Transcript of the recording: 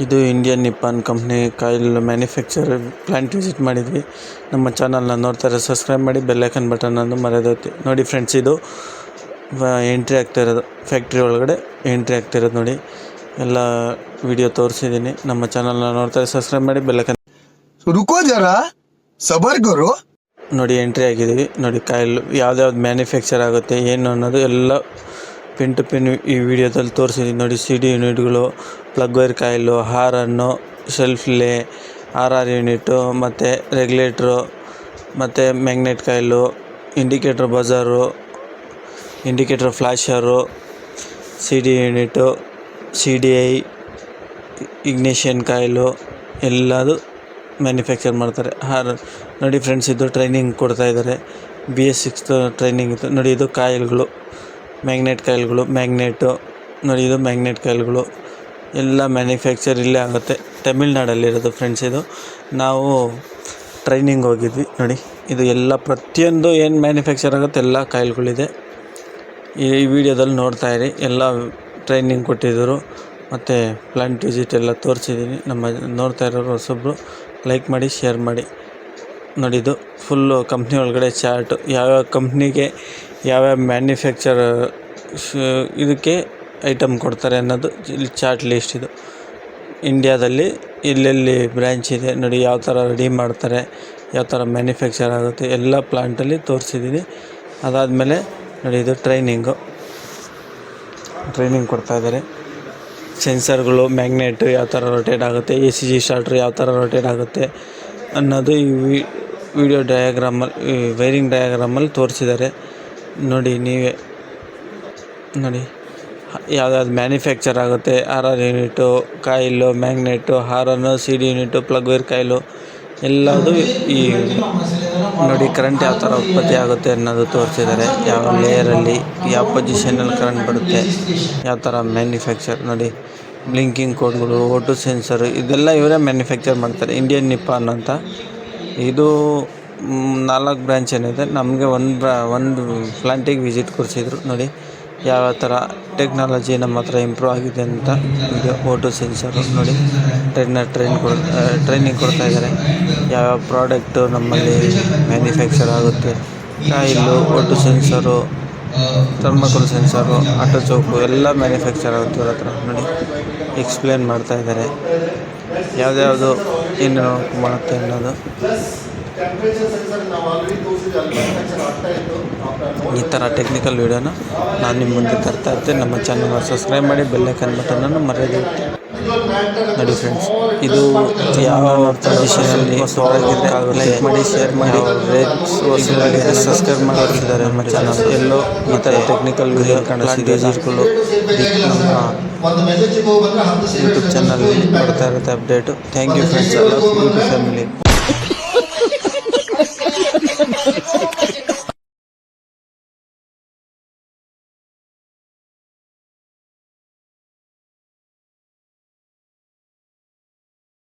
ಇದು Indian Nippon company coil manufacture plant visit ಮಾಡಿದ್ವಿ. ನಮ್ಮ ಚಾನಲ್ನ ನೋಡ್ತಾರೆ ಸಬ್ಸ್ಕ್ರೈಬ್ ಮಾಡಿ, ಬೆಲ್ಲೈಕನ್ ಬಟನ್ ಅನ್ನು ಮರೆಯೋದೈತಿ ನೋಡಿ ಫ್ರೆಂಡ್ಸ್. ಇದು ಎಂಟ್ರಿ ಆಗ್ತಿರೋದು ಫ್ಯಾಕ್ಟ್ರಿ ಒಳಗಡೆ ಎಂಟ್ರಿ ಆಗ್ತಿರೋದು ನೋಡಿ. ಎಲ್ಲ ವಿಡಿಯೋ ತೋರಿಸಿದ್ದೀನಿ. ನಮ್ಮ ಚಾನಲ್ನ ನೋಡ್ತಾರೆ ಸಬ್ಸ್ಕ್ರೈಬ್ ಮಾಡಿ, ಬೆಲ್ಲೈಕನ್ ರುಕೋ ಜರಾ ಸಬರ್ ಕರೋ ನೋಡಿ. ಎಂಟ್ರಿ ಆಗಿದ್ದೀವಿ ನೋಡಿ. ಕಾಯಿಲ್ ಯಾವ್ದಾವ್ದು ಮ್ಯಾನುಫ್ಯಾಕ್ಚರ್ ಆಗುತ್ತೆ ಏನು ಅನ್ನೋದು ಎಲ್ಲ ಪಿನ್ ಟು ಪಿನ್ ಈ ವಿಡಿಯೋದಲ್ಲಿ ತೋರಿಸಿದ್ದೀನಿ ನೋಡಿ. CD ಯೂನಿಟ್ಗಳು, ಪ್ಲಗ್ ವೈರ್ ಕಾಯಿಲು, ಹಾರನ್ನು, ಶೆಲ್ಫ್ಲೆ, RR ಯೂನಿಟು, ಮತ್ತು ರೆಗ್ಯುಲೇಟ್ರು, ಮತ್ತು magnet coil, indicator buzzer, indicator flasher, CD unit, CDI, ignition coil ಎಲ್ಲದು ಮ್ಯಾನುಫ್ಯಾಕ್ಚರ್ ಮಾಡ್ತಾರೆ. ನೋಡಿ ಫ್ರೆಂಡ್ಸ್, ಇದು ಟ್ರೈನಿಂಗ್ ಕೊಡ್ತಾಯಿದ್ದಾರೆ. BS6 ಟ್ರೈನಿಂಗ್ ಇತ್ತು ನೋಡಿ. ಇದು ಕಾಯಿಲ್ಗಳು, ಮ್ಯಾಗ್ನೆಟ್ ಕಾಯಿಲ್ಗಳು, ಮ್ಯಾಗ್ನೆಟು ನೋಡಿ. ಇದು ಮ್ಯಾಗ್ನೆಟ್ ಕಾಯಿಲ್ಗಳು ಎಲ್ಲ ಮ್ಯಾನುಫ್ಯಾಕ್ಚರ್ ಇಲ್ಲೇ ಆಗುತ್ತೆ. ತಮಿಳ್ನಾಡಲ್ಲಿರೋದು ಫ್ರೆಂಡ್ಸ್. ಇದು ನಾವು ಟ್ರೈನಿಂಗ್ ಹೋಗಿದ್ವಿ ನೋಡಿ. ಇದು ಎಲ್ಲ ಪ್ರತಿಯೊಂದು ಏನು ಮ್ಯಾನುಫ್ಯಾಕ್ಚರ್ ಆಗುತ್ತೆ ಎಲ್ಲ ಕಾಯಿಲ್ಗಳಿದೆ. ಈ ವಿಡಿಯೋದಲ್ಲಿ ನೋಡ್ತಾ ಇರಿ. ಎಲ್ಲ ಟ್ರೈನಿಂಗ್ ಕೊಟ್ಟಿದ್ದರು ಮತ್ತು ಪ್ಲಾಂಟ್ ವಿಸಿಟ್ ಎಲ್ಲ ತೋರಿಸಿದ್ದೀನಿ. ನಮ್ಮ ನೋಡ್ತಾ ಇರೋರು ಹೊಸೊಬ್ಬರು ಲೈಕ್ ಮಾಡಿ, ಶೇರ್ ಮಾಡಿ ನೋಡಿ. ಇದು ಫುಲ್ಲು ಕಂಪ್ನಿ ಒಳಗಡೆ ಚಾರ್ಟು, ಯಾವ್ಯಾವ ಕಂಪ್ನಿಗೆ ಯಾವ್ಯಾವ ಮ್ಯಾನುಫ್ಯಾಕ್ಚರ್ ಇದಕ್ಕೆ ಐಟಮ್ ಕೊಡ್ತಾರೆ ಅನ್ನೋದು ಇಲ್ಲಿ ಚಾರ್ಟ್ ಲಿಸ್ಟ್. ಇದು ಇಂಡಿಯಾದಲ್ಲಿ ಎಲ್ಲೆಲ್ಲಿ ಬ್ರ್ಯಾಂಚ್ ಇದೆ ನೋಡಿ, ಯಾವ ಥರ ರೆಡಿ ಮಾಡ್ತಾರೆ, ಯಾವ ಥರ ಮ್ಯಾನುಫ್ಯಾಕ್ಚರ್ ಆಗುತ್ತೆ ಎಲ್ಲ ಪ್ಲಾಂಟಲ್ಲಿ ತೋರಿಸಿದ್ದೀನಿ. ಅದಾದಮೇಲೆ ನೋಡಿ, ಇದು ಟ್ರೈನಿಂಗ್ ಕೊಡ್ತಾಯಿದ್ದಾರೆ. ಸೆನ್ಸರ್ಗಳು, ಮ್ಯಾಗ್ನೆಟು ಯಾವ ಥರ ರೊಟೇಟ್ ಆಗುತ್ತೆ, ACG ಸ್ಟಾರ್ಟ್ರು ಯಾವ ಥರ ರೊಟೇಟ್ ಆಗುತ್ತೆ ಅನ್ನೋದು ಈ ವಿಡಿಯೋ ಡಯಾಗ್ರಾಮಲ್ಲಿ, ವೈರಿಂಗ್ ಡಯಾಗ್ರಾಮಲ್ಲಿ ತೋರಿಸಿದ್ದಾರೆ ನೋಡಿ. ನೀವೇ ನೋಡಿ ಯಾವ್ದಾವ್ದು ಮ್ಯಾನುಫ್ಯಾಕ್ಚರ್ ಆಗುತ್ತೆ. RR ಯೂನಿಟು, ಕಾಯಿಲು, ಮ್ಯಾಗ್ನೆಟು, ಹಾರನ್ನು, CD unit, plug wire coil ಎಲ್ಲದು ಈ ನೋಡಿ. ಕರೆಂಟ್ ಯಾವ ಥರ ಉತ್ಪತ್ತಿ ಆಗುತ್ತೆ ಅನ್ನೋದು ತೋರಿಸಿದ್ದಾರೆ. ಯಾವ ಲೇಯರಲ್ಲಿ, ಯಾವ ಪೊಸಿಷನಲ್ಲಿ ಕರೆಂಟ್ ಬರುತ್ತೆ, ಯಾವ ಥರ ಮ್ಯಾನುಫ್ಯಾಕ್ಚರ್ ನೋಡಿ. ಬ್ಲಿಂಕಿಂಗ್ ಕೋಡ್ಗಳು, O2 ಸೆನ್ಸರು ಇದೆಲ್ಲ ಇವರೇ ಮ್ಯಾನುಫ್ಯಾಕ್ಚರ್ ಮಾಡ್ತಾರೆ. ಇಂಡಿಯನ್ ನಿಪ್ಪಾನ್ ಅಂತ. ಇದು 4 ಬ್ರ್ಯಾಂಚ್ ಏನಿದೆ. ನಮಗೆ ಒಂದು ಪ್ಲಾಂಟಿಗೆ ವಿಸಿಟ್ ಕೊಡಿಸಿದ್ರು ನೋಡಿ. ಯಾವ ಥರ ಟೆಕ್ನಾಲಜಿ ನಮ್ಮ ಹತ್ರ ಇಂಪ್ರೂವ್ ಆಗಿದೆ ಅಂತ ವಿಡಿಯೋ. O2 ಸೆನ್ಸರು ನೋಡಿ. ಟ್ರೈನಿಂಗ್ ಕೊಡ್ತಾಯಿದ್ದಾರೆ. ಯಾವ್ಯಾವ ಪ್ರಾಡಕ್ಟು ನಮ್ಮಲ್ಲಿ ಮ್ಯಾನುಫ್ಯಾಕ್ಚರ್ ಆಗುತ್ತೆ. ಕಾಯಿಲು, O2 sensor, thermocol sensor, auto chowk ಎಲ್ಲ ಮ್ಯಾನುಫ್ಯಾಕ್ಚರ್ ಆಗುತ್ತೆ ಇವ್ರ ಹತ್ರ ನೋಡಿ. ಎಕ್ಸ್ಪ್ಲೇನ್ ಮಾಡ್ತಾಯಿದ್ದಾರೆ ಯಾವ್ದ್ಯಾವುದು ಏನು ಮಾಡುತ್ತೆ ಅನ್ನೋದು. ಈ ಥರ ಟೆಕ್ನಿಕಲ್ ವೀಡಿಯೋನ ನಾನು ನಿಮ್ಮ ಮುಂದೆ ತರ್ತಾ ಇರ್ತೀನಿ. ನಮ್ಮ ಚಾನಲ್ನ ಸಬ್ಸ್ಕ್ರೈಬ್ ಮಾಡಿ, ಬೆಲ್ಲೈಕನ್ ಬಟನನ್ನು ಮರೆಯದೇ ನೋಡಿ ಫ್ರೆಂಡ್ಸ್. ಇದು ಯಾವ ಪೊಸಿಷನಲ್ಲಿ ಲೈಕ್ ಮಾಡಿ, ಶೇರ್ ಮಾಡಿ, ಸಬ್ಸ್ಕ್ರೈಬ್ ಮಾಡಿರ್ತಿದ್ದಾರೆ ನಮ್ಮ ಚಾನಲ್. ಎಲ್ಲೋ ಈ ಥರ ಟೆಕ್ನಿಕಲ್ ವೀಡಿಯೋ ಕಾಣಿಸ್ಗಳು ನಮ್ಮ ಯೂಟ್ಯೂಬ್ ಚಾನಲಲ್ಲಿ ಬರ್ತಾ ಇರುತ್ತೆ update. Thank you friends, I love YouTube family.